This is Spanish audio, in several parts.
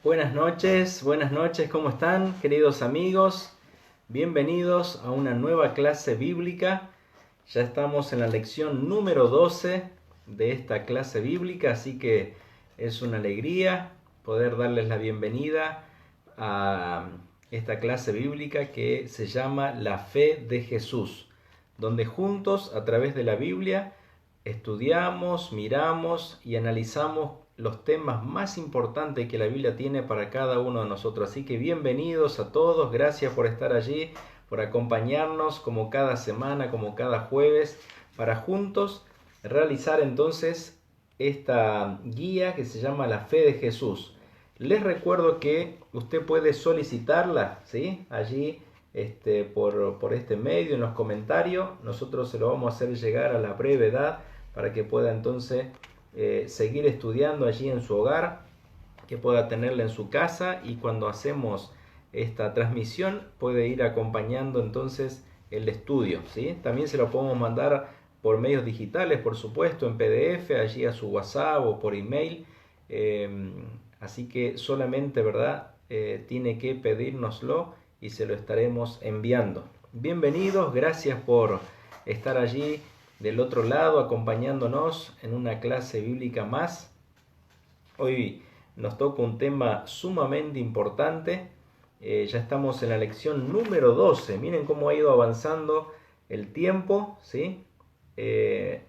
buenas noches, ¿cómo están, queridos amigos? Bienvenidos a una nueva clase bíblica. Ya estamos en la lección número 12 de esta clase bíblica, así que es una alegría poder darles la bienvenida a esta clase bíblica que se llama La Fe de Jesús, donde juntos, a través de la Biblia, estudiamos, miramos y analizamos los temas más importantes que la Biblia tiene para cada uno de nosotros. Así que bienvenidos a todos, gracias por estar allí, por acompañarnos como cada semana, como cada jueves, para juntos realizar entonces esta guía que se llama La Fe de Jesús. Les recuerdo que usted puede solicitarla, ¿sí? Allí por este medio, en los comentarios. Nosotros se lo vamos a hacer llegar a la brevedad para que pueda entonces seguir estudiando allí en su hogar, que pueda tenerla en su casa, y cuando hacemos esta transmisión puede ir acompañando entonces el estudio, ¿sí? También se lo podemos mandar por medios digitales, por supuesto, en PDF, allí a su WhatsApp o por email. Así que solamente, ¿verdad? Tiene que pedírnoslo y se lo estaremos enviando. Bienvenidos, gracias por estar allí del otro lado acompañándonos en una clase bíblica más. Hoy nos toca un tema sumamente importante. Ya estamos en la lección número 12. Miren cómo ha ido avanzando el tiempo, ¿sí?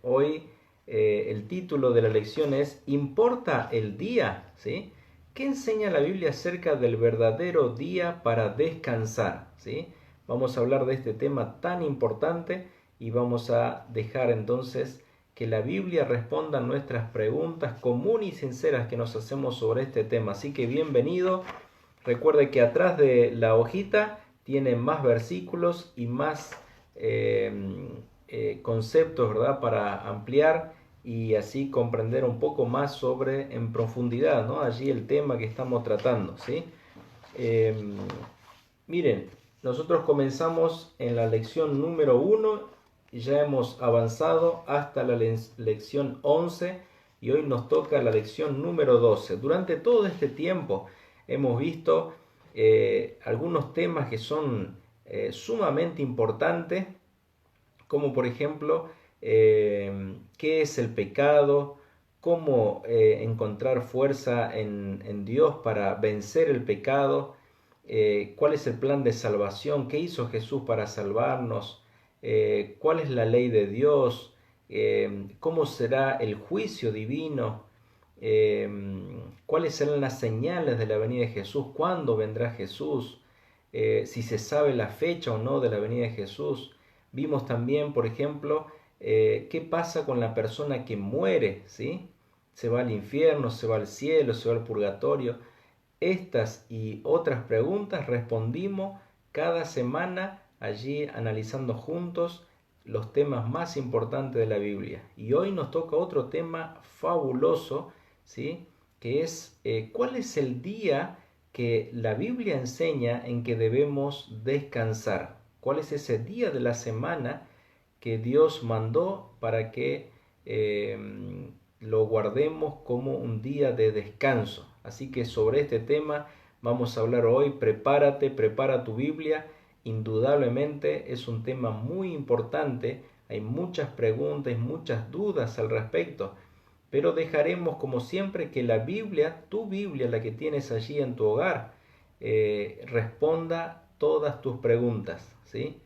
Hoy el título de la lección es ¿Importa el día? ¿Sí? ¿Qué enseña la Biblia acerca del verdadero día para descansar? ¿Sí? Vamos a hablar de este tema tan importante y vamos a dejar entonces que la Biblia responda a nuestras preguntas comunes y sinceras que nos hacemos sobre este tema. Así que bienvenido. Recuerde que atrás de la hojita tiene más versículos y más conceptos, ¿verdad? Para ampliar y así comprender un poco más sobre en profundidad, ¿no? Allí el tema que estamos tratando, ¿sí? Miren, nosotros comenzamos en la lección número 1 y ya hemos avanzado hasta la lección 11 y hoy nos toca la lección número 12. Durante todo este tiempo hemos visto algunos temas que son sumamente importantes, como por ejemplo, qué es el pecado, cómo encontrar fuerza en Dios para vencer el pecado, cuál es el plan de salvación, qué hizo Jesús para salvarnos, cuál es la ley de Dios, cómo será el juicio divino, cuáles serán las señales de la venida de Jesús, cuándo vendrá Jesús, si se sabe la fecha o no de la venida de Jesús. Vimos también, por ejemplo, qué pasa con la persona que muere, ¿sí? Se va al infierno, se va al cielo, se va al purgatorio. Estas y otras preguntas respondimos cada semana allí analizando juntos los temas más importantes de la Biblia. Y hoy nos toca otro tema fabuloso, ¿sí? Que es ¿cuál es el día que la Biblia enseña en que debemos descansar? ¿Cuál es ese día de la semana que Dios mandó para que lo guardemos como un día de descanso? Así que sobre este tema vamos a hablar hoy. Prepárate, prepara tu Biblia. Indudablemente es un tema muy importante. Hay muchas preguntas, muchas dudas al respecto. Pero dejaremos como siempre que la Biblia, tu Biblia, la que tienes allí en tu hogar, responda todas tus preguntas, ¿sí?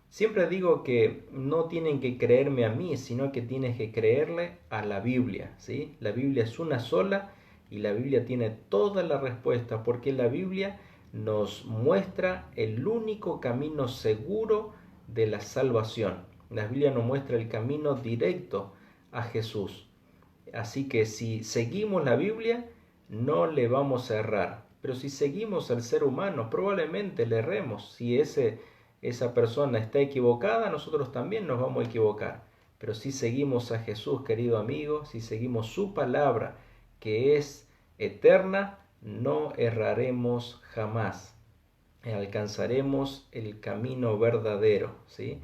Siempre digo que no tienen que creerme a mí, sino que tienes que creerle a la Biblia, ¿sí? La Biblia es una sola y la Biblia tiene toda la respuesta, porque la Biblia nos muestra el único camino seguro de la salvación. La Biblia nos muestra el camino directo a Jesús. Así que si seguimos la Biblia, no le vamos a errar. Pero si seguimos al ser humano, probablemente le erremos. Si esa persona está equivocada, nosotros también nos vamos a equivocar. Pero si seguimos a Jesús, querido amigo, si seguimos su palabra, que es eterna, no erraremos jamás. Alcanzaremos el camino verdadero, ¿sí?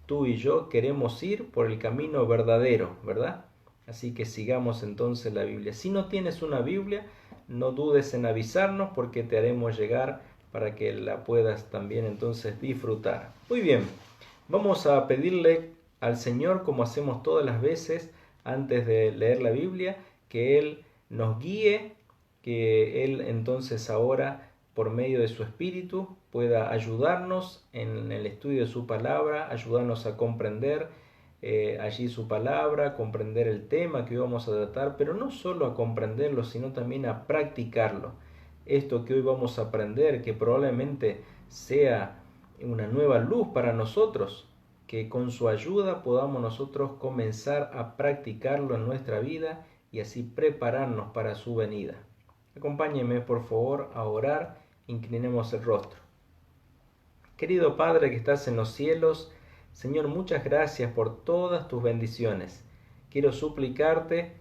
Tú y yo queremos ir por el camino verdadero, ¿verdad? Así que sigamos entonces la Biblia. Si no tienes una Biblia, no dudes en avisarnos porque te haremos llegar para que la puedas también entonces disfrutar. Muy bien, vamos a pedirle al Señor, como hacemos todas las veces antes de leer la Biblia, que Él nos guíe, que Él entonces ahora por medio de su Espíritu pueda ayudarnos en el estudio de su palabra, ayudarnos a comprender allí su palabra, comprender el tema que hoy vamos a tratar, pero no solo a comprenderlo, sino también a practicarlo. Esto que hoy vamos a aprender, que probablemente sea una nueva luz para nosotros, que con su ayuda podamos nosotros comenzar a practicarlo en nuestra vida y así prepararnos para su venida. Acompáñenme por favor a orar, inclinemos el rostro. Querido Padre que estás en los cielos, Señor, muchas gracias por todas tus bendiciones. Quiero suplicarte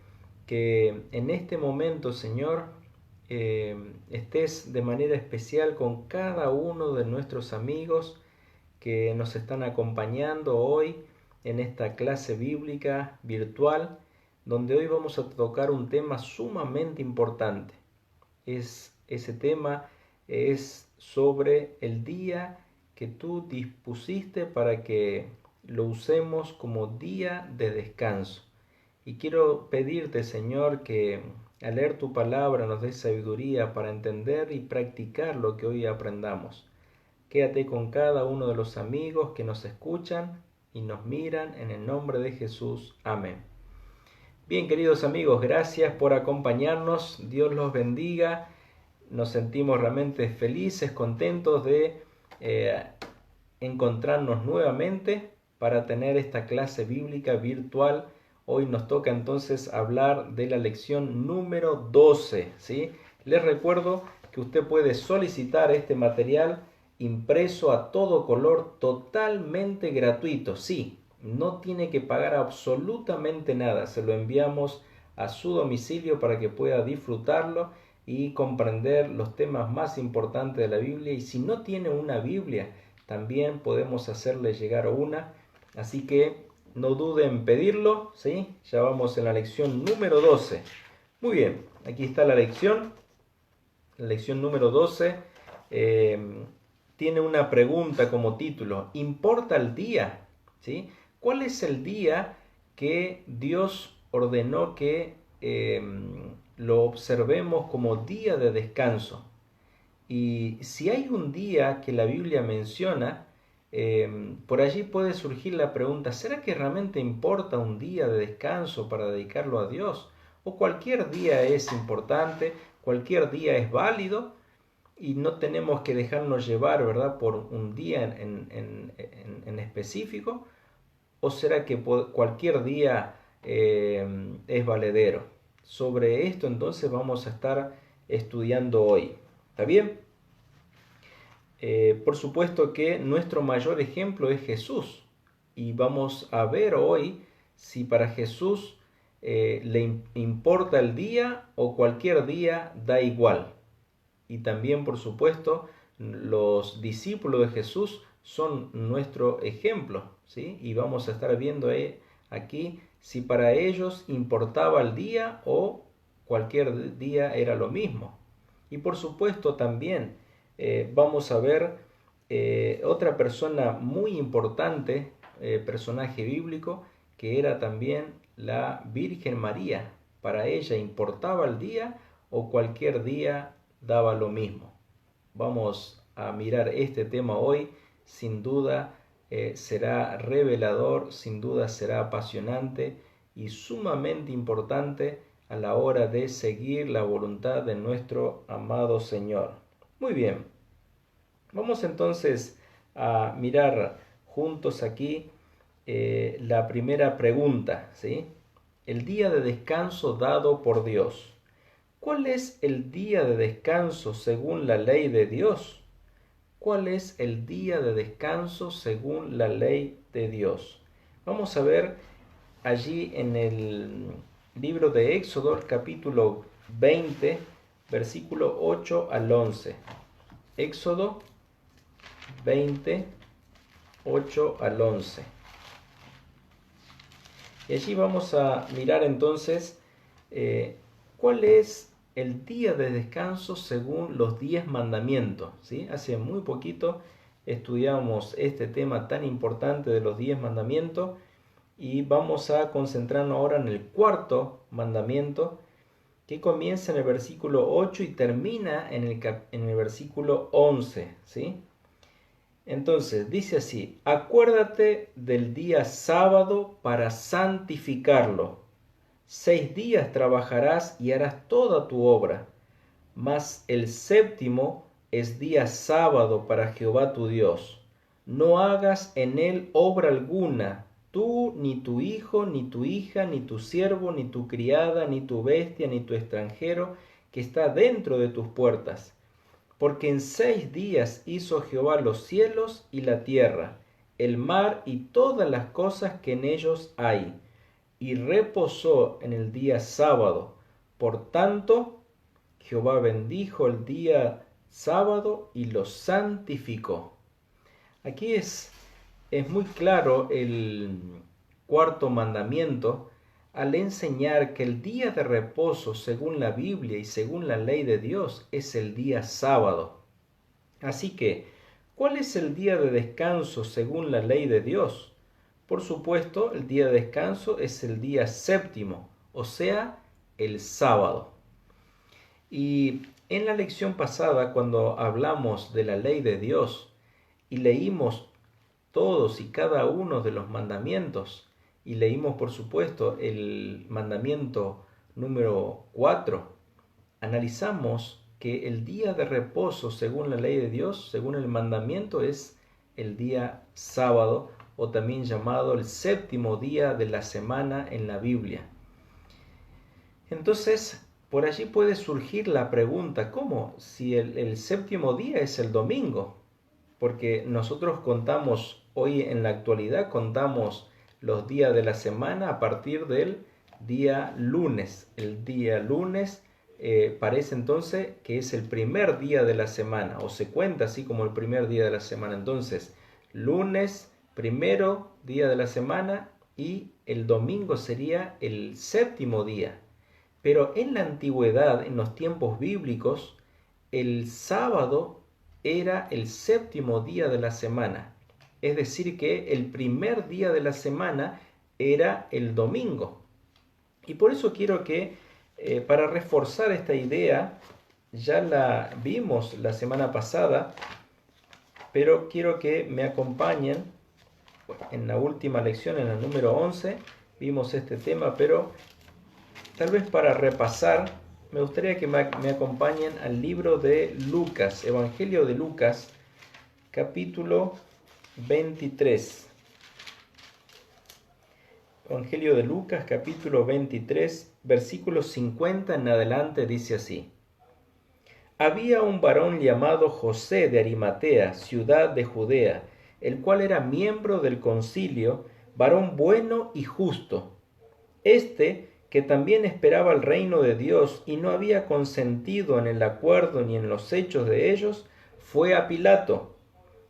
que en este momento, Señor, estés de manera especial con cada uno de nuestros amigos que nos están acompañando hoy en esta clase bíblica virtual, donde hoy vamos a tocar un tema sumamente importante. Ese tema es sobre el día que tú dispusiste para que lo usemos como día de descanso. Y quiero pedirte, Señor, que al leer tu palabra nos des sabiduría para entender y practicar lo que hoy aprendamos. Quédate con cada uno de los amigos que nos escuchan y nos miran en el nombre de Jesús. Amén. Bien, queridos amigos, gracias por acompañarnos. Dios los bendiga. Nos sentimos realmente felices, contentos de encontrarnos nuevamente para tener esta clase bíblica virtual. Hoy nos toca entonces hablar de la lección número 12, ¿sí? Les recuerdo que usted puede solicitar este material impreso a todo color totalmente gratuito. Sí, no tiene que pagar absolutamente nada. Se lo enviamos a su domicilio para que pueda disfrutarlo y comprender los temas más importantes de la Biblia. Y si no tiene una Biblia, también podemos hacerle llegar una. Así que no dude en pedirlo, ¿sí? Ya vamos en la lección número 12. Muy bien, aquí está la lección número 12. Tiene una pregunta como título: ¿importa el día? ¿Sí? ¿Cuál es el día que Dios ordenó que lo observemos como día de descanso? Y si hay un día que la Biblia menciona, por allí puede surgir la pregunta: ¿será que realmente importa un día de descanso para dedicarlo a Dios? ¿O cualquier día es importante, cualquier día es válido y no tenemos que dejarnos llevar, ¿verdad?, por un día en específico? ¿O será que cualquier día es valedero? Sobre esto entonces vamos a estar estudiando hoy. ¿Está bien? Por supuesto que nuestro mayor ejemplo es Jesús. Y vamos a ver hoy si para Jesús le importa el día o cualquier día da igual. Y también, por supuesto, los discípulos de Jesús son nuestro ejemplo, ¿sí? Y vamos a estar viendo aquí si para ellos importaba el día o cualquier día era lo mismo. Y por supuesto también vamos a ver otra persona muy importante, personaje bíblico, que era también la Virgen María. Para ella importaba el día o cualquier día daba lo mismo. Vamos a mirar este tema hoy. Sin duda será revelador, sin duda será apasionante y sumamente importante a la hora de seguir la voluntad de nuestro amado Señor. Muy bien, vamos entonces a mirar juntos aquí la primera pregunta, ¿sí? El día de descanso dado por Dios. ¿Cuál es el día de descanso según la ley de Dios? ¿Cuál es el día de descanso según la ley de Dios? Vamos a ver allí en el libro de Éxodo, capítulo 20, versículo 8 al 11. Éxodo 20, 8 al 11. Y allí vamos a mirar entonces cuál es el día de descanso según los 10 mandamientos, ¿sí? Hace muy poquito estudiamos este tema tan importante de los 10 mandamientos y vamos a concentrarnos ahora en el cuarto mandamiento, que comienza en el versículo 8 y termina en el versículo 11, ¿sí? Entonces dice así: acuérdate del día sábado para santificarlo. 6 días trabajarás y harás toda tu obra, mas el séptimo es día sábado para Jehová tu Dios. No hagas en él obra alguna, tú, ni tu hijo, ni tu hija, ni tu siervo, ni tu criada, ni tu bestia, ni tu extranjero, que está dentro de tus puertas. Porque en 6 días hizo Jehová los cielos y la tierra, el mar y todas las cosas que en ellos hay, y reposó en el día sábado. Por tanto, Jehová bendijo el día sábado y lo santificó. Aquí es muy claro el cuarto mandamiento al enseñar que el día de reposo, según la Biblia y según la ley de Dios, es el día sábado. Así que, ¿cuál es el día de descanso según la ley de Dios? Por supuesto, el día de descanso es el día séptimo, o sea, el sábado. Y en la lección pasada, cuando hablamos de la ley de Dios y leímos todos y cada uno de los mandamientos, y leímos por supuesto el mandamiento número 4, analizamos que el día de reposo según la ley de Dios, según el mandamiento, es el día sábado, o también llamado el séptimo día de la semana en la Biblia. Entonces, por allí puede surgir la pregunta: ¿cómo? Si el séptimo día es el domingo. Porque nosotros contamos, hoy en la actualidad, contamos los días de la semana a partir del día lunes. El día lunes parece entonces que es el primer día de la semana, o se cuenta así como el primer día de la semana. Entonces, lunes, primero día de la semana, y el domingo sería el séptimo día. Pero en la antigüedad, en los tiempos bíblicos, el sábado era el séptimo día de la semana. Es decir, que el primer día de la semana era el domingo. Y por eso quiero que, para reforzar esta idea, ya la vimos la semana pasada, pero quiero que me acompañen en la última lección, en la número 11, vimos este tema, pero tal vez para repasar, me gustaría que me acompañen al libro de Lucas, Evangelio de Lucas, capítulo 23. Evangelio de Lucas, capítulo 23, versículos 50 en adelante, dice así: Había un varón llamado José de Arimatea, ciudad de Judea, el cual era miembro del concilio, varón bueno y justo. Que también esperaba el reino de Dios y no había consentido en el acuerdo ni en los hechos de ellos, fue a Pilato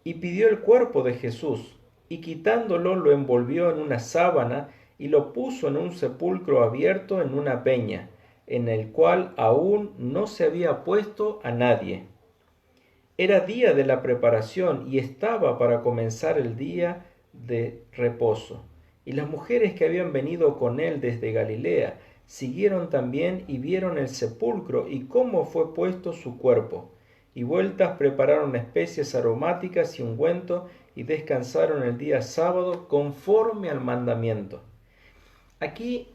y pidió el cuerpo de Jesús, y quitándolo lo envolvió en una sábana y lo puso en un sepulcro abierto en una peña, en el cual aún no se había puesto a nadie. Era día de la preparación y estaba para comenzar el día de reposo. Y las mujeres que habían venido con él desde Galilea siguieron también y vieron el sepulcro y cómo fue puesto su cuerpo. Y vueltas prepararon especias aromáticas y ungüento y descansaron el día sábado conforme al mandamiento. Aquí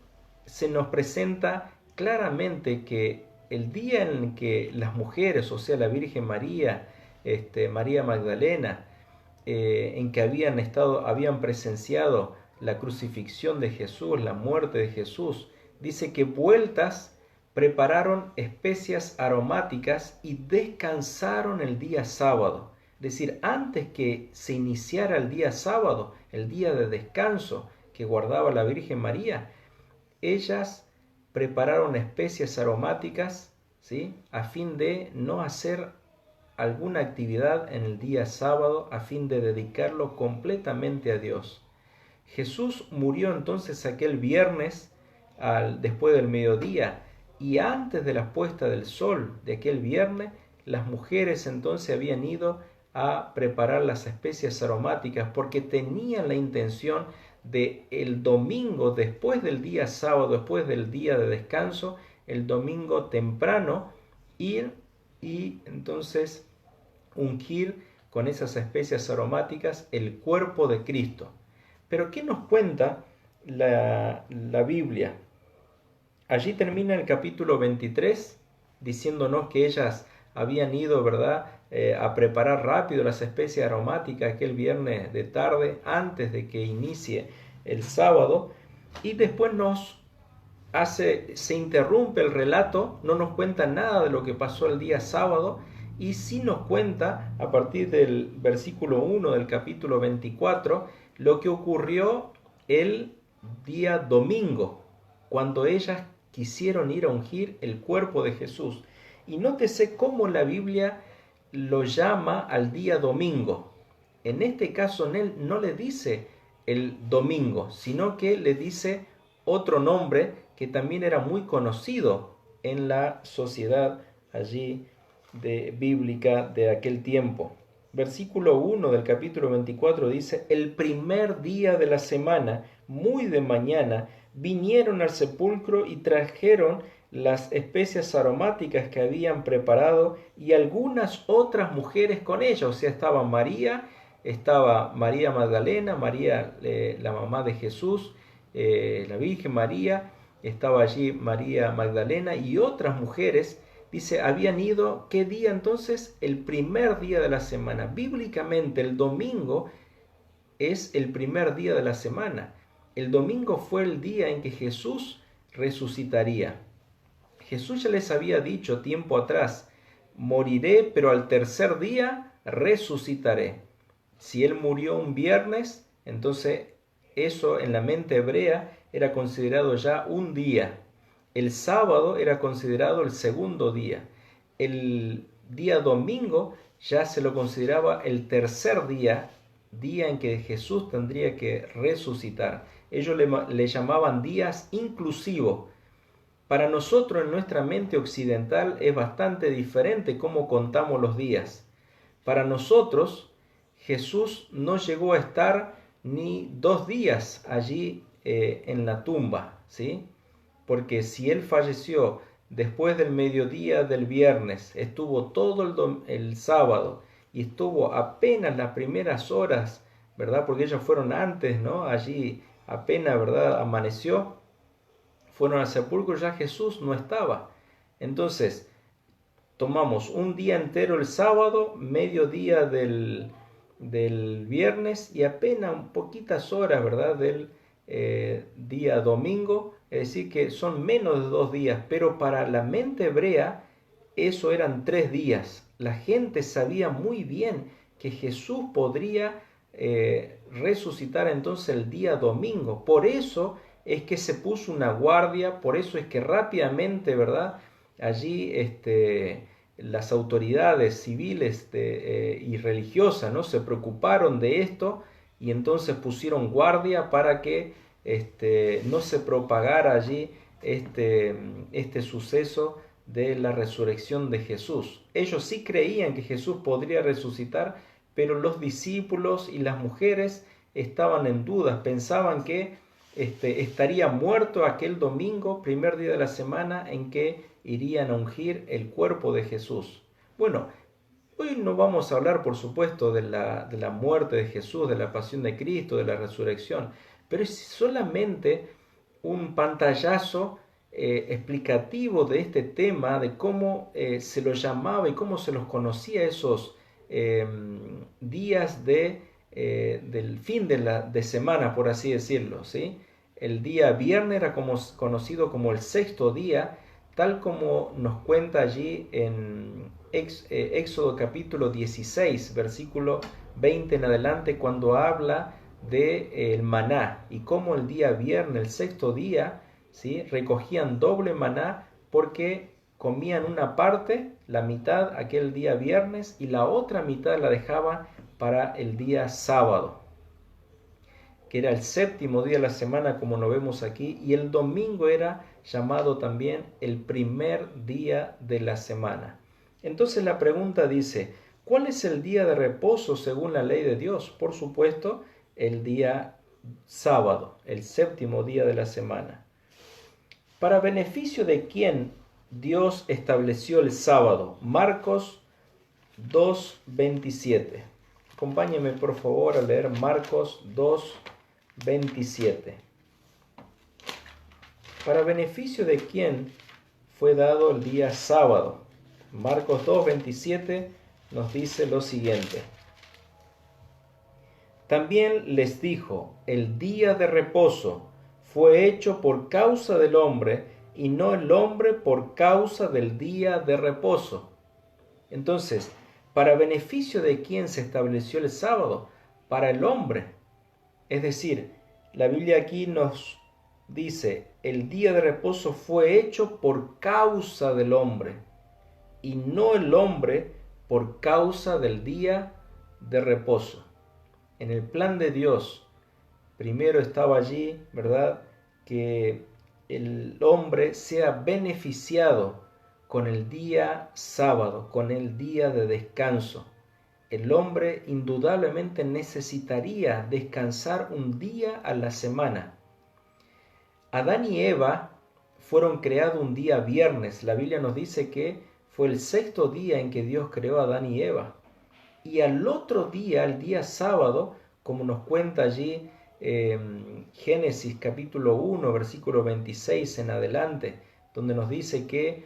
se nos presenta claramente que el día en que las mujeres, o sea, la Virgen María, María Magdalena, en que habían presenciado la crucifixión de Jesús, la muerte de Jesús, dice que vueltas prepararon especias aromáticas y descansaron el día sábado. Es decir, antes que se iniciara el día sábado, el día de descanso que guardaba la Virgen María, ellas prepararon especias aromáticas, ¿sí?, a fin de no hacer alguna actividad en el día sábado, a fin de dedicarlo completamente a Dios. Jesús murió entonces aquel viernes después del mediodía, y antes de la puesta del sol de aquel viernes, las mujeres entonces habían ido a preparar las especias aromáticas porque tenían la intención de el domingo, después del día sábado, después del día de descanso, el domingo temprano, ir y entonces ungir con esas especias aromáticas el cuerpo de Cristo. Pero ¿qué nos cuenta la Biblia? Allí termina el capítulo 23 diciéndonos que ellas habían ido, ¿verdad?, a preparar rápido las especias aromáticas aquel viernes de tarde antes de que inicie el sábado, y después se interrumpe el relato, no nos cuenta nada de lo que pasó el día sábado, y sí nos cuenta a partir del versículo 1 del capítulo 24 lo que ocurrió el día domingo, cuando ellas quisieron ir a ungir el cuerpo de Jesús. Y nótese cómo la Biblia lo llama al día domingo. En este caso él no le dice el domingo, sino que le dice otro nombre que también era muy conocido en la sociedad allí bíblica de aquel tiempo. Versículo 1 del capítulo 24 dice: el primer día de la semana, muy de mañana, vinieron al sepulcro y trajeron las especias aromáticas que habían preparado y algunas otras mujeres con ellas. O sea, estaba María Magdalena, María, la mamá de Jesús, la Virgen María, estaba allí María Magdalena y otras mujeres. Dice, habían ido, ¿qué día entonces? El primer día de la semana. Bíblicamente el domingo es el primer día de la semana. El domingo fue el día en que Jesús resucitaría. Jesús ya les había dicho tiempo atrás: moriré, pero al tercer día resucitaré. Si él murió un viernes, entonces eso en la mente hebrea era considerado ya un día. El sábado era considerado el segundo día. El día domingo ya se lo consideraba el tercer día, día en que Jesús tendría que resucitar. Ellos le llamaban días inclusivos. Para nosotros en nuestra mente occidental es bastante diferente cómo contamos los días. Para nosotros Jesús no llegó a estar ni 2 días allí en la tumba, ¿sí? Porque si él falleció después del mediodía del viernes, estuvo todo el sábado y estuvo apenas las primeras horas, ¿verdad? Porque ellos fueron antes, ¿no? Allí apenas, ¿verdad?, amaneció, fueron al sepulcro, ya Jesús no estaba. Entonces, tomamos un día entero el sábado, mediodía del viernes y apenas poquitas horas, ¿verdad?, del día domingo. Es decir, que son menos de 2 días, pero para la mente hebrea eso eran 3 días. La gente sabía muy bien que Jesús podría resucitar entonces el día domingo. Por eso es que se puso una guardia, por eso es que rápidamente, ¿verdad?, allí las autoridades civiles y religiosas, ¿no?, se preocuparon de esto y entonces pusieron guardia para que no se propagara allí este suceso de la resurrección de Jesús. Ellos sí creían que Jesús podría resucitar, pero los discípulos y las mujeres estaban en dudas, pensaban que estaría muerto aquel domingo, primer día de la semana, en que irían a ungir el cuerpo de Jesús. Bueno, hoy no vamos a hablar, por supuesto, de la muerte de Jesús, de la pasión de Cristo, de la resurrección, pero es solamente un pantallazo explicativo de este tema, de cómo se lo llamaba y cómo se los conocía esos días del fin de semana, por así decirlo, ¿sí? El día viernes era conocido como el sexto día, tal como nos cuenta allí en Éxodo capítulo 16, versículo 20 en adelante, cuando habla del maná y cómo el día viernes, el sexto día, ¿sí?, recogían doble maná porque comían una parte, la mitad aquel día viernes, y la otra mitad la dejaban para el día sábado. que era el séptimo día de la semana, como lo vemos aquí, y el domingo era llamado también el primer día de la semana. Entonces la pregunta dice, ¿cuál es el día de reposo según la ley de Dios? Por supuesto, el día sábado, el séptimo día de la semana. ¿Para beneficio de quién Dios estableció el sábado? Marcos 2:27. Acompáñeme por favor a leer Marcos 2:27. ¿Para beneficio de quién fue dado el día sábado? Marcos 2:27 nos dice lo siguiente. También les dijo, el día de reposo fue hecho por causa del hombre y no el hombre por causa del día de reposo. Entonces, ¿para beneficio de quién se estableció el sábado? Para el hombre. Es decir, la Biblia aquí nos dice, el día de reposo fue hecho por causa del hombre y no el hombre por causa del día de reposo. En el plan de Dios, primero estaba allí, ¿verdad?, que el hombre sea beneficiado con el día sábado, con el día de descanso. El hombre indudablemente necesitaría descansar un día a la semana. Adán y Eva fueron creados un día viernes. La Biblia nos dice que fue el sexto día en que Dios creó a Adán y Eva. Y al otro día, el día sábado, como nos cuenta allí Génesis capítulo 1, versículo 26 en adelante, donde nos dice que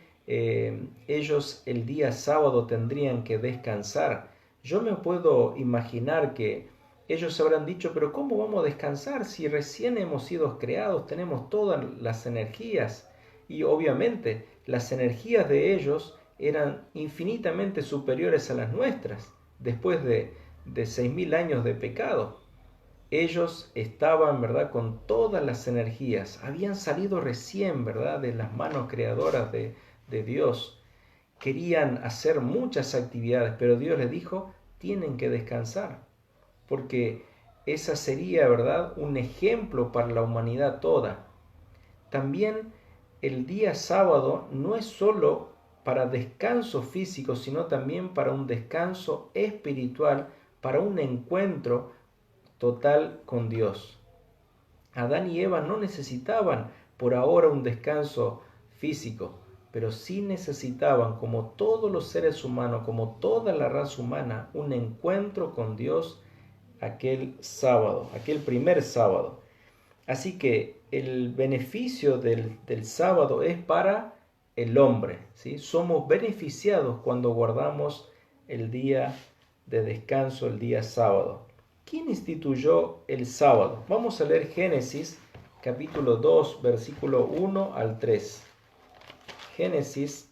ellos el día sábado tendrían que descansar. Yo me puedo imaginar que ellos se habrán dicho, pero ¿cómo vamos a descansar si recién hemos sido creados, tenemos todas las energías? Y obviamente las energías de ellos eran infinitamente superiores a las nuestras, después de 6.000 años de pecado. Ellos estaban, ¿verdad?, con todas las energías, habían salido recién, ¿verdad?, de las manos creadoras de Dios. Querían hacer muchas actividades, pero Dios les dijo, tienen que descansar, porque esa sería, ¿verdad?, un ejemplo para la humanidad toda. También el día sábado no es solo para descanso físico, sino también para un descanso espiritual, para un encuentro total con Dios. Adán y Eva no necesitaban por ahora un descanso físico, pero sí necesitaban, como todos los seres humanos, como toda la raza humana, un encuentro con Dios aquel sábado, aquel primer sábado. Así que el beneficio del sábado es para el hombre, ¿sí? Somos beneficiados cuando guardamos el día de descanso, el día sábado. ¿Quién instituyó el sábado? Vamos a leer Génesis capítulo 2, versículo 1 al 3. Génesis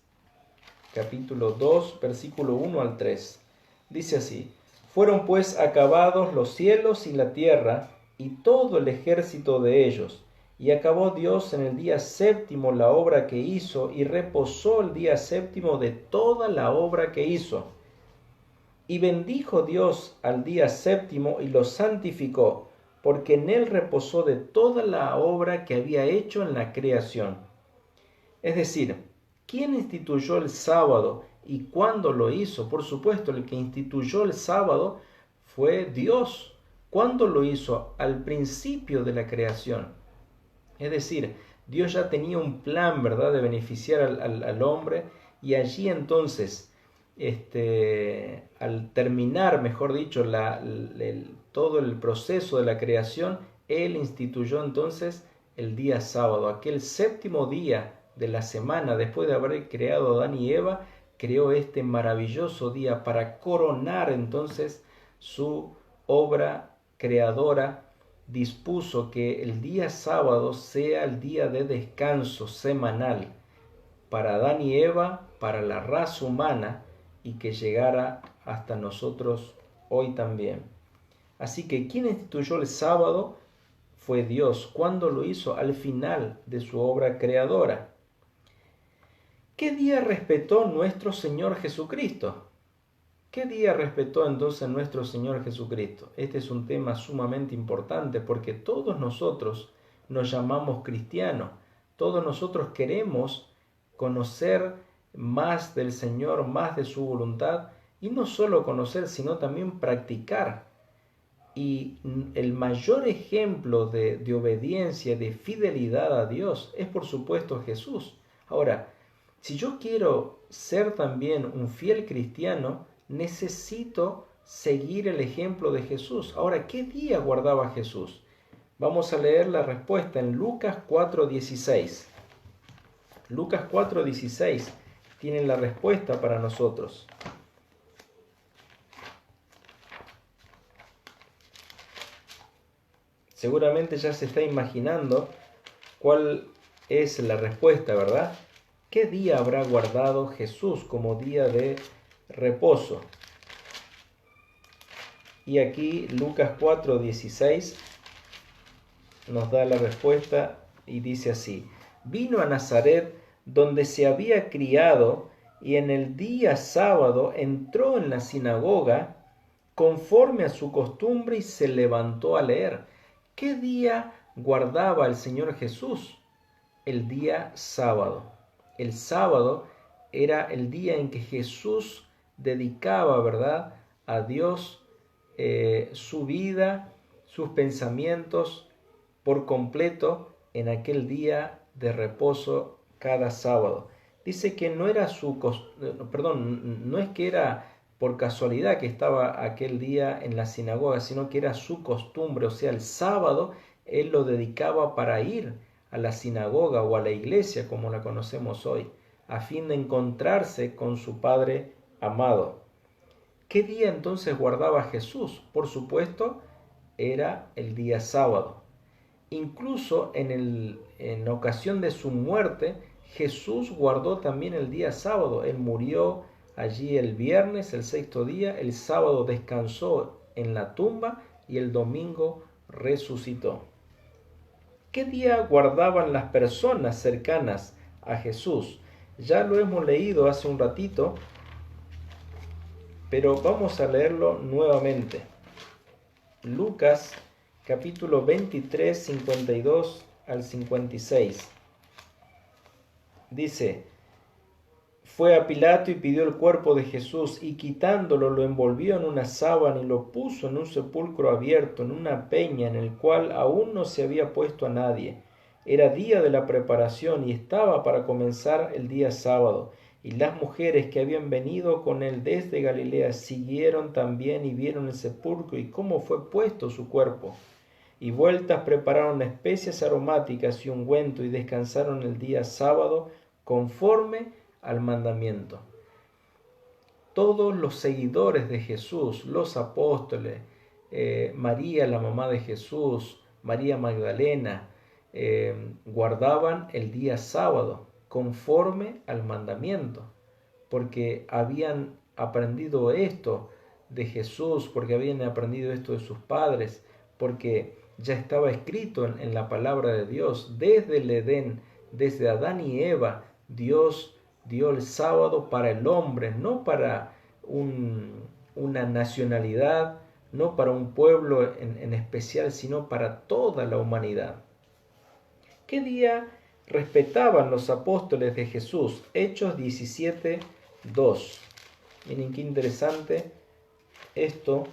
capítulo 2, versículo 1 al 3. Dice así, fueron pues acabados los cielos y la tierra y todo el ejército de ellos. Y acabó Dios en el día séptimo la obra que hizo y reposó el día séptimo de toda la obra que hizo. Y bendijo Dios al día séptimo y lo santificó, porque en él reposó de toda la obra que había hecho en la creación. Es decir, ¿quién instituyó el sábado y cuándo lo hizo? Por supuesto, el que instituyó el sábado fue Dios. ¿Cuándo lo hizo? Al principio de la creación. Es decir, Dios ya tenía un plan, ¿verdad?, de beneficiar al hombre, y allí entonces, al terminar, mejor dicho, todo el proceso de la creación, Él instituyó entonces el día sábado, aquel séptimo día de la semana, después de haber creado a Adán y Eva, creó este maravilloso día para coronar entonces su obra creadora. Dispuso que el día sábado sea el día de descanso semanal para Adán y Eva, para la raza humana, y que llegara hasta nosotros hoy también. Así que quien instituyó el sábado fue Dios. ¿Cuándo lo hizo? Al final de su obra creadora. ¿Qué día respetó nuestro Señor Jesucristo? ¿Qué día respetó entonces nuestro Señor Jesucristo? Este es un tema sumamente importante porque todos nosotros nos llamamos cristianos. Todos nosotros queremos conocer más del Señor, más de su voluntad, y no solo conocer, sino también practicar. Y el mayor ejemplo de obediencia, de fidelidad a Dios, es por supuesto Jesús. Ahora, si yo quiero ser también un fiel cristiano, necesito seguir el ejemplo de Jesús. Ahora, ¿qué día guardaba Jesús? Vamos a leer la respuesta en Lucas 4:16. Lucas 4:16 tiene la respuesta para nosotros. Seguramente ya se está imaginando cuál es la respuesta, ¿verdad? ¿Qué día habrá guardado Jesús como día de reposo? Y aquí Lucas 4:16 nos da la respuesta y dice así: vino a Nazaret, donde se había criado, y en el día sábado entró en la sinagoga conforme a su costumbre y se levantó a leer. ¿Qué día guardaba el Señor Jesús? El día sábado. El sábado era el día en que Jesús dedicaba, ¿verdad?, a Dios su vida, sus pensamientos por completo en aquel día de reposo cada sábado. Dice que no era no es que era por casualidad que estaba aquel día en la sinagoga, sino que era su costumbre. O sea, el sábado él lo dedicaba para ir a la sinagoga o a la iglesia, como la conocemos hoy, a fin de encontrarse con su Padre amado. ¿Qué día entonces guardaba Jesús? Por supuesto, era el día sábado. Incluso en la ocasión de su muerte, Jesús guardó también el día sábado. Él murió allí el viernes, el sexto día, el sábado descansó en la tumba y el domingo resucitó. ¿Qué día guardaban las personas cercanas a Jesús? Ya lo hemos leído hace un ratito, pero vamos a leerlo nuevamente. Lucas capítulo 23, 52 al 56. Dice: fue a Pilato y pidió el cuerpo de Jesús, y quitándolo lo envolvió en una sábana y lo puso en un sepulcro abierto, en una peña en el cual aún no se había puesto a nadie. Era día de la preparación y estaba para comenzar el día sábado. Y las mujeres que habían venido con él desde Galilea siguieron también y vieron el sepulcro y cómo fue puesto su cuerpo. Y vueltas prepararon especias aromáticas y ungüento y descansaron el día sábado conforme al mandamiento. Todos los seguidores de Jesús, los apóstoles, María, la mamá de Jesús, María Magdalena, guardaban el día sábado conforme al mandamiento, porque habían aprendido esto de Jesús, porque habían aprendido esto de sus padres, porque ya estaba escrito en la palabra de Dios. Desde el Edén, desde Adán y Eva, Dios dio el sábado para el hombre, no para una nacionalidad, no para un pueblo en especial, sino para toda la humanidad. ¿Qué día respetaban los apóstoles de Jesús? Hechos 17:2. Miren qué interesante esto.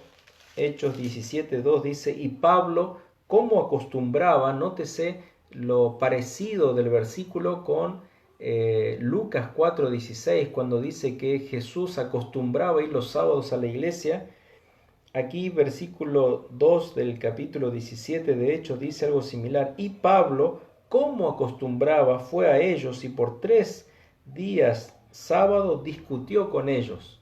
Hechos 17:2 dice: y Pablo, como acostumbraba, nótese lo parecido del versículo con Lucas 4:16, cuando dice que Jesús acostumbraba ir los sábados a la iglesia. Aquí versículo 2 del capítulo 17 de Hechos dice algo similar: y Pablo, como acostumbraba, fue a ellos y por 3 días sábado discutió con ellos.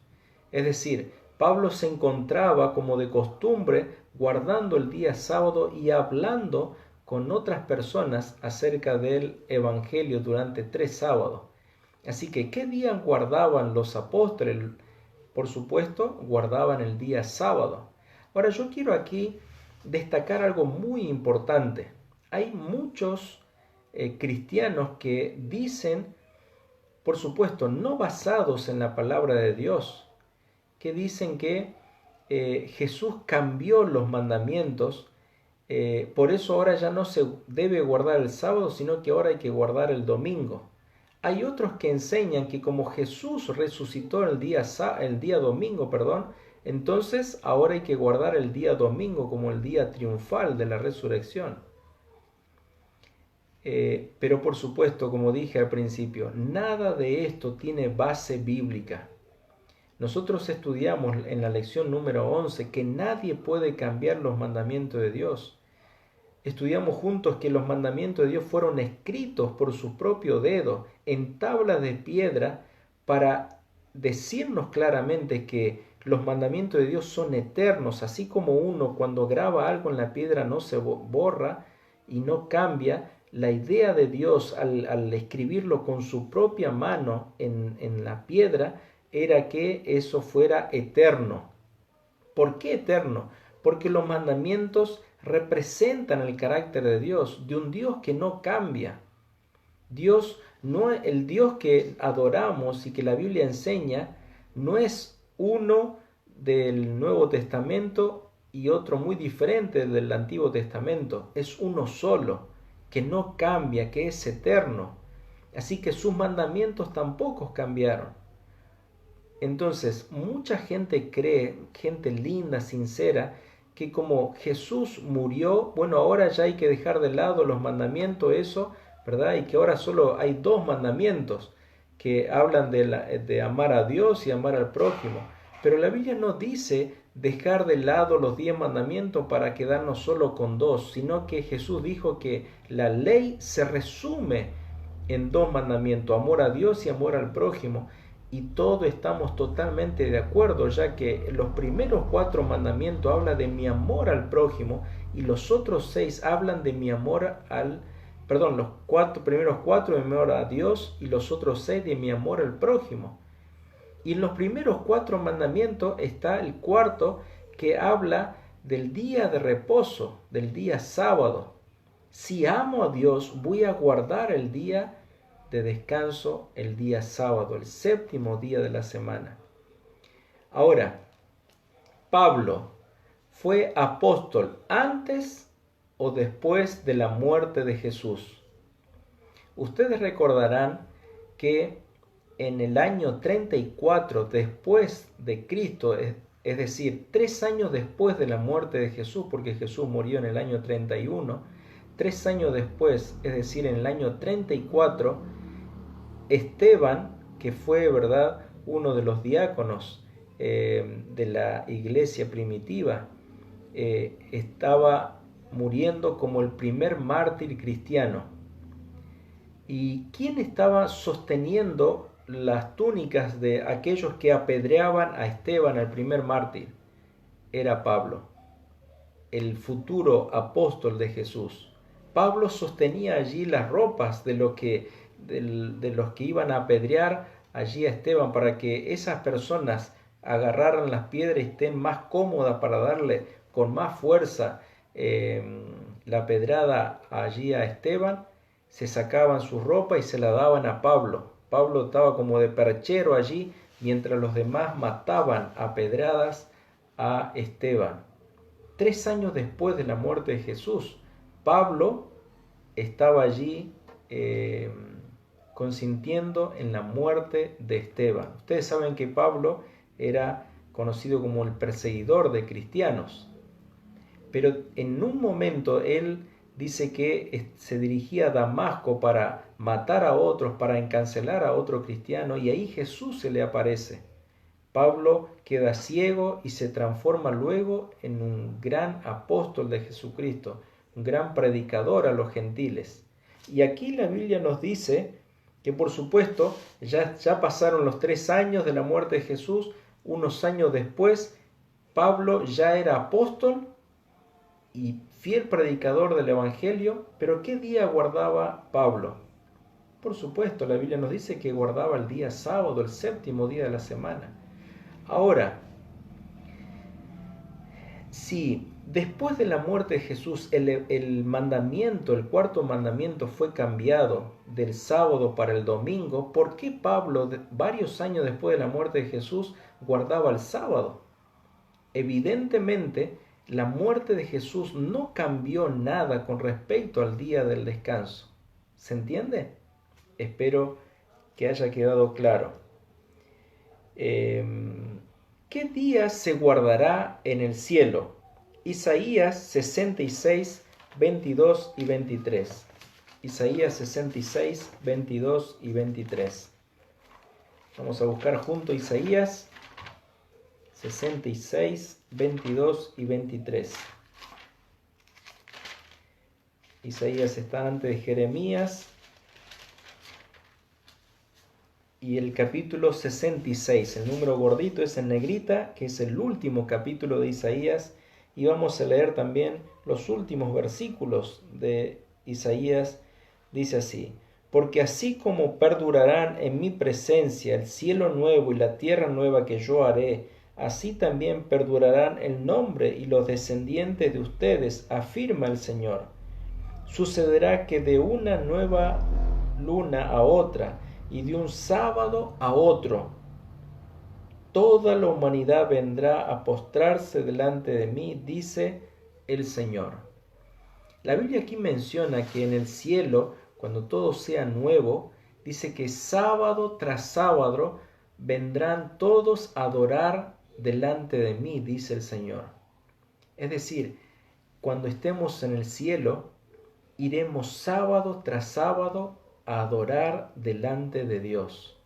Es decir, Pablo se encontraba como de costumbre guardando el día sábado y hablando con otras personas acerca del Evangelio durante 3 sábados. Así que, ¿qué día guardaban los apóstoles? Por supuesto, guardaban el día sábado. Ahora, yo quiero aquí destacar algo muy importante. Hay muchos cristianos que dicen, por supuesto, no basados en la palabra de Dios, que dicen que Jesús cambió los mandamientos, por eso ahora ya no se debe guardar el sábado, sino que ahora hay que guardar el domingo. Hay otros que enseñan que como Jesús resucitó el día domingo, entonces ahora hay que guardar el día domingo como el día triunfal de la resurrección. Pero por supuesto, como dije al principio, nada de esto tiene base bíblica. Nosotros estudiamos en la lección número 11 que nadie puede cambiar los mandamientos de Dios. Estudiamos juntos que los mandamientos de Dios fueron escritos por su propio dedo en tablas de piedra para decirnos claramente que los mandamientos de Dios son eternos, así como uno cuando graba algo en la piedra no se borra y no cambia. La idea de Dios al escribirlo con su propia mano en la piedra era que eso fuera eterno. ¿Por qué eterno? Porque los mandamientos representan el carácter de un Dios que no cambia. Dios, el Dios que adoramos y que la Biblia enseña, no es uno del Nuevo Testamento y otro muy diferente del Antiguo Testamento. Es uno solo, que no cambia, que es eterno. Así que sus mandamientos tampoco cambiaron. Entonces, mucha gente cree, gente linda, sincera, que como Jesús murió, bueno, ahora ya hay que dejar de lado los mandamientos, eso, ¿verdad? Y que ahora solo hay 2 mandamientos que hablan de amar a Dios y amar al prójimo. Pero la Biblia no dice dejar de lado los 10 mandamientos para quedarnos solo con 2, sino que Jesús dijo que la ley se resume en 2 mandamientos, amor a Dios y amor al prójimo. Y todos estamos totalmente de acuerdo, ya que los primeros 4 mandamientos hablan de mi amor al prójimo y los otros 6 hablan de mi amor los primeros 4 de mi amor a Dios y los otros 6 de mi amor al prójimo. Y en los primeros 4 mandamientos está el cuarto que habla del día de reposo, del día sábado. Si amo a Dios, voy a guardar el día de descanso, el día sábado, el 7º día de la semana. Ahora, Pablo fue apóstol antes o después de la muerte de Jesús. Ustedes recordarán que en el año 34 después de Cristo, es decir, 3 años después de la muerte de Jesús, porque Jesús murió en el año 31, 3 años después, es decir, en el año 34, Esteban, que fue, ¿verdad?, uno de los diáconos de la iglesia primitiva, estaba muriendo como el primer mártir cristiano. ¿Y quién estaba sosteniendo las túnicas de aquellos que apedreaban a Esteban, el primer mártir? Era Pablo, el futuro apóstol de Jesús. Pablo sostenía allí las ropas de los que iban a apedrear allí a Esteban, para que esas personas agarraran las piedras y estén más cómodas para darle con más fuerza la pedrada allí a Esteban. Se sacaban su ropa y se la daban a Pablo. Pablo estaba como de perchero allí, mientras los demás mataban a pedradas a Esteban. 3 años después de la muerte de Jesús, Pablo estaba allí consintiendo en la muerte de Esteban. Ustedes saben que Pablo era conocido como el perseguidor de cristianos, pero en un momento él dice que se dirigía a Damasco para matar a otros, para encarcelar a otro cristiano, y ahí Jesús se le aparece. Pablo queda ciego y se transforma luego en un gran apóstol de Jesucristo, un gran predicador a los gentiles. Y aquí la Biblia nos dice que, por supuesto, ya pasaron los 3 años de la muerte de Jesús. Unos años después, Pablo ya era apóstol y fiel predicador del Evangelio. Pero ¿qué día guardaba Pablo? Por supuesto, la Biblia nos dice que guardaba el día sábado, el 7º día de la semana. Ahora, si Después de la muerte de Jesús, el mandamiento, el cuarto mandamiento fue cambiado del sábado para el domingo. ¿Por qué Pablo, varios años después de la muerte de Jesús, guardaba el sábado? Evidentemente, la muerte de Jesús no cambió nada con respecto al día del descanso. ¿Se entiende? Espero que haya quedado claro. ¿Qué día se guardará en el cielo? Isaías 66, 22 y 23. Isaías 66, 22 y 23. Vamos a buscar junto Isaías 66, 22 y 23. Isaías está antes de Jeremías. Y el capítulo 66, el número gordito es en negrita, que es el último capítulo de Isaías. Y vamos a leer también los últimos versículos de Isaías. Dice así: porque así como perdurarán en mi presencia el cielo nuevo y la tierra nueva que yo haré, así también perdurarán el nombre y los descendientes de ustedes, afirma el Señor. Sucederá que de una nueva luna a otra, y de un sábado a otro, toda la humanidad vendrá a postrarse delante de mí, dice el Señor. La Biblia aquí menciona que en el cielo, cuando todo sea nuevo, dice que sábado tras sábado vendrán todos a adorar delante de mí, dice el Señor. Es decir, cuando estemos en el cielo, iremos sábado tras sábado a adorar delante de Dios.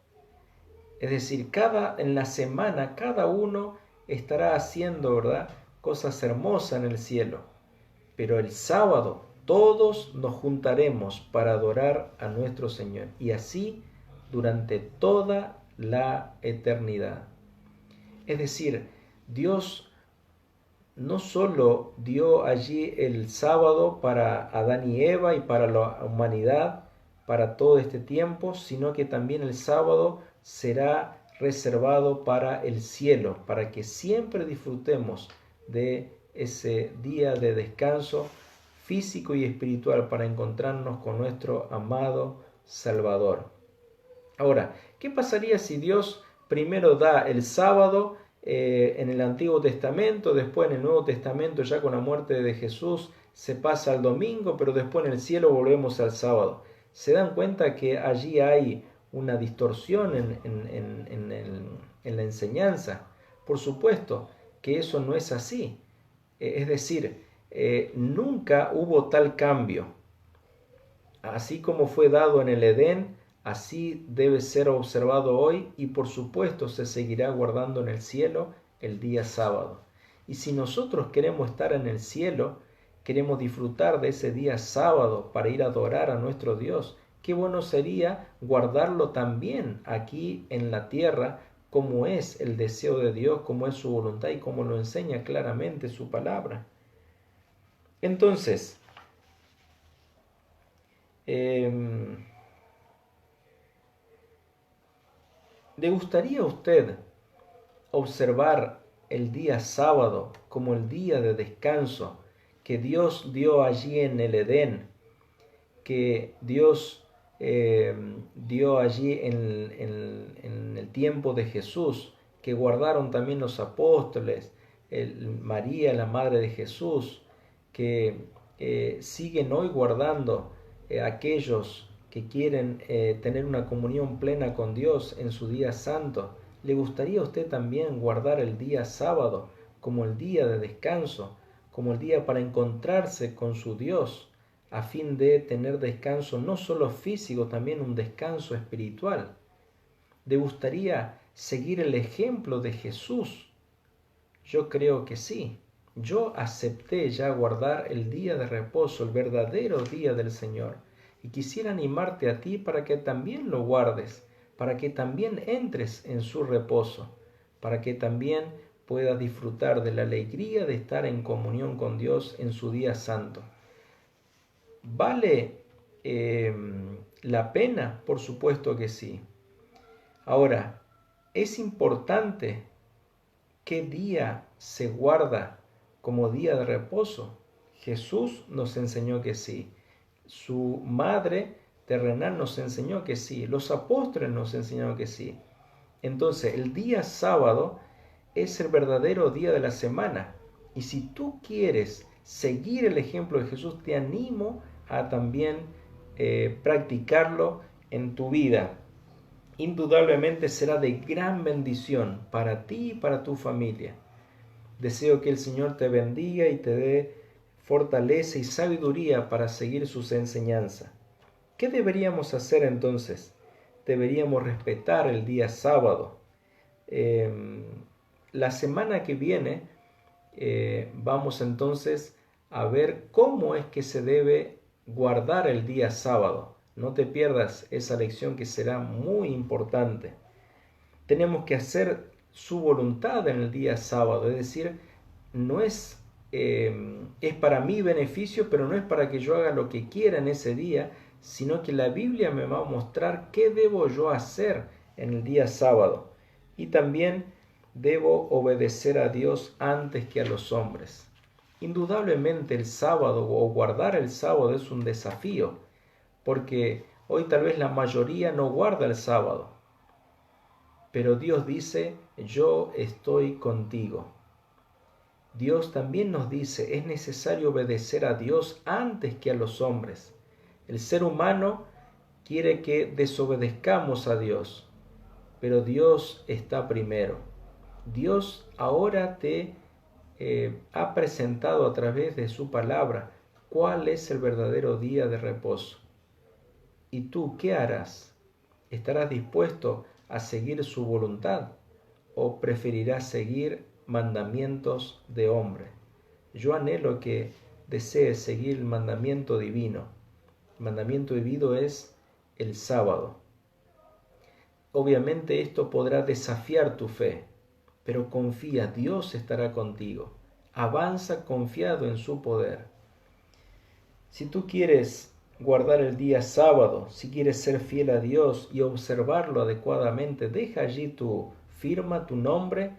Es decir, en la semana cada uno estará haciendo, ¿verdad?, cosas hermosas en el cielo. Pero el sábado todos nos juntaremos para adorar a nuestro Señor. Y así durante toda la eternidad. Es decir, Dios no solo dio allí el sábado para Adán y Eva y para la humanidad, para todo este tiempo, sino que también el sábado será reservado para el cielo, para que siempre disfrutemos de ese día de descanso físico y espiritual para encontrarnos con nuestro amado Salvador. Ahora, ¿qué pasaría si Dios primero da el sábado en el Antiguo Testamento, después en el Nuevo Testamento, ya con la muerte de Jesús, se pasa al domingo, pero después en el cielo volvemos al sábado? ¿Se dan cuenta que allí hay una distorsión en la enseñanza? Por supuesto que eso no es así. Es decir, nunca hubo tal cambio. Así como fue dado en el Edén, así debe ser observado hoy, y por supuesto se seguirá guardando en el cielo el día sábado. Y si nosotros queremos estar en el cielo, queremos disfrutar de ese día sábado para ir a adorar a nuestro Dios, qué bueno sería guardarlo también aquí en la tierra, como es el deseo de Dios, como es su voluntad y como lo enseña claramente su palabra. Entonces, ¿le gustaría a usted observar el día sábado como el día de descanso que Dios dio allí en el Edén, que Dios dio allí en el tiempo de Jesús, que guardaron también los apóstoles, María, la madre de Jesús, que siguen hoy guardando aquellos que quieren tener una comunión plena con Dios en su día santo? ¿Le gustaría a usted también guardar el día sábado como el día de descanso, como el día para encontrarse con su Dios, a fin de tener descanso no solo físico, también un descanso espiritual? ¿Le gustaría seguir el ejemplo de Jesús? Yo creo que sí. Yo acepté ya guardar el día de reposo, el verdadero día del Señor. Y quisiera animarte a ti para que también lo guardes, para que también entres en su reposo, para que también puedas disfrutar de la alegría de estar en comunión con Dios en su día santo. ¿Vale la pena? Por supuesto que sí. Ahora, es importante qué día se guarda como día de reposo? Jesús nos enseñó que sí. Su madre terrenal nos enseñó que sí. Los apóstoles nos enseñaron que sí. Entonces, el día sábado es el verdadero día de la semana. Y si tú quieres seguir el ejemplo de Jesús, te animo a también practicarlo en tu vida. Indudablemente será de gran bendición para ti y para tu familia. Deseo que el Señor te bendiga y te dé fortaleza y sabiduría para seguir sus enseñanzas. ¿Qué deberíamos hacer entonces? Deberíamos respetar el día sábado. La semana que viene vamos entonces a ver cómo es que se debe guardar el día sábado. No te pierdas esa lección que será muy importante. Tenemos que hacer su voluntad en el día sábado, es decir, no es, es para mi beneficio, pero no es para que yo haga lo que quiera en ese día, sino que la Biblia me va a mostrar qué debo yo hacer en el día sábado. Y también debo obedecer a Dios antes que a los hombres. Indudablemente el sábado o guardar el sábado es un desafío, porque hoy tal vez la mayoría no guarda el sábado. Pero Dios dice, yo estoy contigo. Dios también nos dice, es necesario obedecer a Dios antes que a los hombres. El ser humano quiere que desobedezcamos a Dios, pero Dios está primero. Dios ahora te ha presentado a través de su palabra cuál es el verdadero día de reposo. ¿Y tú qué harás? ¿Estarás dispuesto a seguir su voluntad o preferirás seguir mandamientos de hombre? Yo anhelo que desees seguir el mandamiento divino. El mandamiento divino es el sábado. Obviamente esto podrá desafiar tu fe, pero confía, Dios estará contigo. Avanza confiado en su poder. Si tú quieres guardar el día sábado, si quieres ser fiel a Dios y observarlo adecuadamente, deja allí tu firma, tu nombre,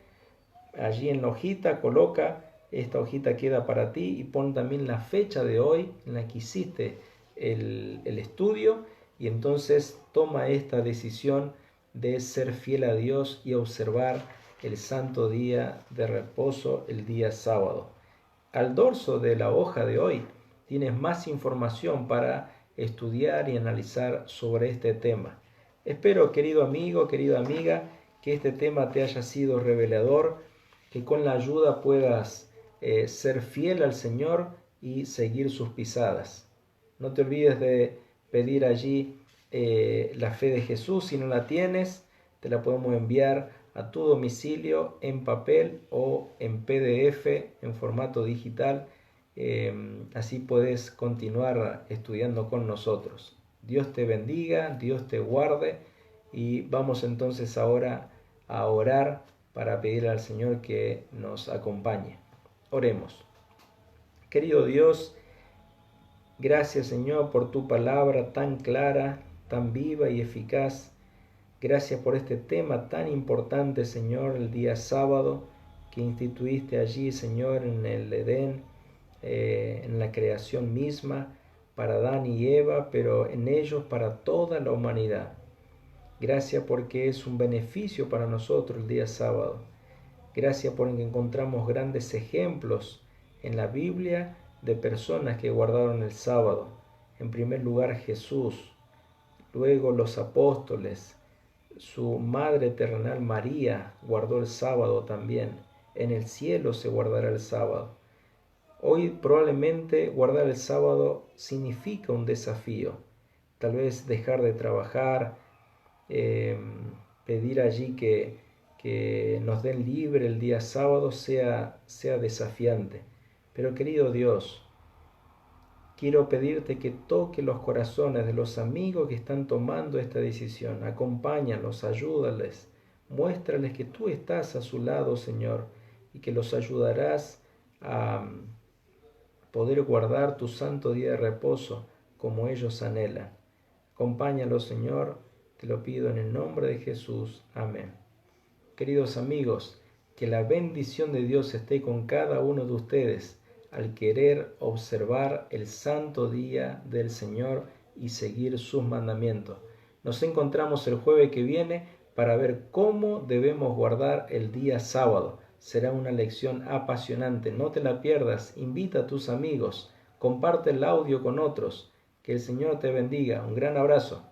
allí en la hojita, coloca, esta hojita queda para ti y pon también la fecha de hoy en la que hiciste el estudio y entonces toma esta decisión de ser fiel a Dios y observar el santo día de reposo, el día sábado. Al dorso de la hoja de hoy tienes más información para estudiar y analizar sobre este tema. Espero, querido amigo, querida amiga, que este tema te haya sido revelador, que con la ayuda puedas ser fiel al Señor y seguir sus pisadas. No te olvides de pedir allí la fe de Jesús. Si no la tienes, te la podemos enviar a tu domicilio en papel o en PDF en formato digital. Así puedes continuar estudiando con nosotros. Dios te bendiga, Dios te guarde y vamos entonces ahora a orar para pedir al Señor que nos acompañe. Oremos. Querido Dios, gracias Señor por tu palabra tan clara, tan viva y eficaz. Gracias por este tema tan importante, Señor, el día sábado que instituiste allí, Señor, en el Edén, en la creación misma, para Adán y Eva, pero en ellos para toda la humanidad. Gracias porque es un beneficio para nosotros el día sábado. Gracias porque encontramos grandes ejemplos en la Biblia de personas que guardaron el sábado. En primer lugar Jesús, luego los apóstoles, su madre terrenal María guardó el sábado también. En el cielo se guardará el sábado. Hoy probablemente guardar el sábado significa un desafío. Tal vez dejar de trabajar, pedir allí que nos den libre el día sábado sea desafiante. Pero querido Dios, quiero pedirte que toque los corazones de los amigos que están tomando esta decisión. Acompáñalos, ayúdales, muéstrales que tú estás a su lado, Señor, y que los ayudarás a poder guardar tu santo día de reposo como ellos anhelan. Acompáñalos, Señor, te lo pido en el nombre de Jesús. Amén. Queridos amigos, Que la bendición de Dios esté con cada uno de ustedes al querer observar el santo día del Señor y seguir sus mandamientos. Nos encontramos el jueves que viene para ver cómo debemos guardar el día sábado. Será una lección apasionante, no te la pierdas, invita a tus amigos, comparte el audio con otros. Que el Señor te bendiga. Un gran abrazo.